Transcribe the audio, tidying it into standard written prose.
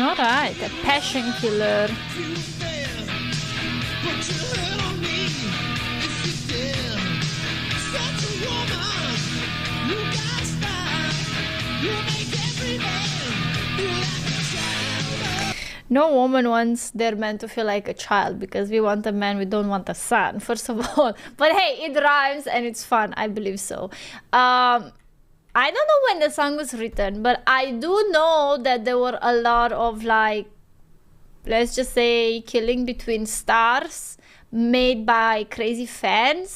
Alright, a passion killer. No woman wants their man to feel like a child, because we want a man, we don't want a son, first of all. But hey, it rhymes and it's fun, I believe so. I don't know when the song was written, but I do know that there were a lot of, like, let's just say, killing between stars made by crazy fans.